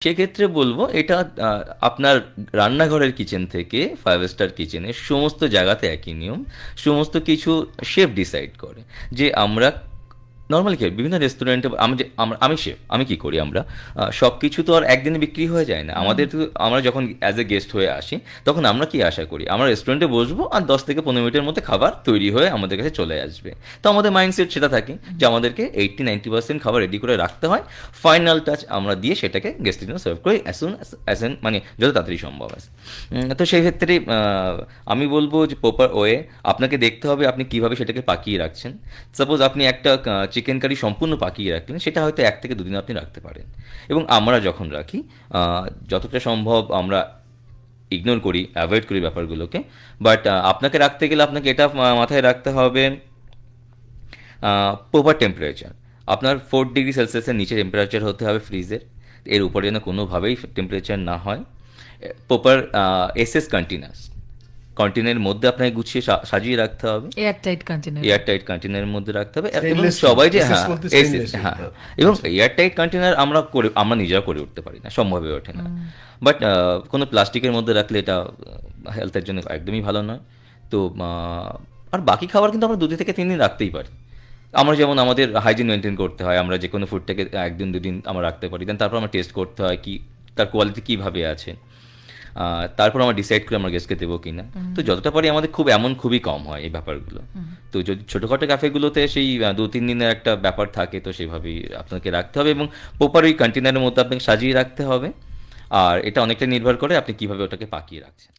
সেক্ষেত্রে বলবো এটা আপনার রান্নাঘরের কিচেন থেকে 5 স্টার কিচেনের সমস্ত জায়গাতে একই নিয়ম। সমস্ত কিছু শেফ ডিসাইড করে যে আমরা নর্মালি কি হয়, বিভিন্ন রেস্টুরেন্টে আমি শেফ, আমি কি করি, আমরা সব কিছু তো আর একদিনে বিক্রি হয়ে যায় না হুম। আমাদের তো। আমরা যখন অ্যাজ এ গেস্ট হয়ে আসি, তখন আমরা কি আশা করি, আমরা রেস্টুরেন্টে বসবো আর 10 থেকে 15 মিনিটের মধ্যে খাবার তৈরি হয়ে আমাদের কাছে চলে আসবে। তো আমাদের মাইন্ডসেট সেটা থাকে যে আমাদেরকে 80-90% খাবার রেডি করে রাখতে হয়, ফাইনাল টাচ আমরা দিয়ে সেটাকে গেস্টের জন্য সার্ভ করি অ্যাজ সুন অ্যাজ এন মানে যত তাড়াতাড়ি সম্ভব আছে। তো সেই ক্ষেত্রে আমি বলবো যে প্রপার ওয়ে আপনাকে দেখতে হবে আপনি কিভাবে সেটাকে পাকিয়ে রাখছেন। সাপোজ আপনি একটা চিকেন কারি সম্পূর্ণ পাকিয়ে রাখলেন, সেটা হয়তো 1 থেকে 2 দিন আপনি রাখতে পারেন। এবং আমরা যখন রাখি, যতটা সম্ভব আমরা ইগনোর করি, অ্যাভয়েড করি ব্যাপারগুলোকে। বাট আপনাকে রাখতে গেলে আপনাকে এটা মাথায় রাখতে হবে, প্রপার টেম্পারেচার। আপনার 4 ডিগ্রি সেলসিয়াসের নিচে টেম্পারেচার হতে হবে ফ্রিজের, এর উপরে যেন কোনোভাবেই টেম্পারেচার না হয়। প্রপার এসএস কন্টেনার্স, কন্টেনারের মধ্যে আপনাকে গুছিয়ে সাজিয়ে রাখতে হবে, এয়ার টাইট কন্টেনারে। এয়ার টাইট কন্টেনারের মধ্যে রাখতে হবে। এবং স্টেনলেস স্টিল, সবাই যে এসএস হ্যাঁ বলতে এস স্টেনলেস স্টিল। হ্যাঁ, এবং আচ্ছা। এয়ার টাইট কন্টেনার আমরা নিজেরা করে উঠতে পারি না, সম্ভব হয়ে ওঠে না। বাট কোনো প্লাস্টিকের মধ্যে রাখলে এটা হেলথের জন্য একদমই ভালো নয়। তো আর বাকি খাবার কিন্তু আমরা 2 থেকে 3 দিন রাখতেই পারি। আমরা যেমন আমাদের হাইজিন মেনটেন করতে হয়, আমরা যে কোনো ফুডটাকে 1 দিন 2 দিন আমরা রাখতে পারি, দেন তারপর আমরা টেস্ট করতে হয় কি তার কোয়ালিটি কীভাবে আছে। তারপর আমরা ডিসাইড করি আমরা গেস্টকে দেবো কিনা। তো যতটা পারি আমাদের খুবই কম হয় এই ব্যাপারগুলো। তো যদি ছোটোখাটো ক্যাফেগুলোতে সেই 2-3 দিনের একটা ব্যাপার থাকে, তো সেভাবেই আপনাকে রাখতে হবে এবং প্রপার ওই কন্টেনারের মধ্যে আপনাকে সাজিয়ে রাখতে হবে। আর এটা অনেকটা নির্ভর করে আপনি কীভাবে ওটাকে পাকিয়ে রাখছেন।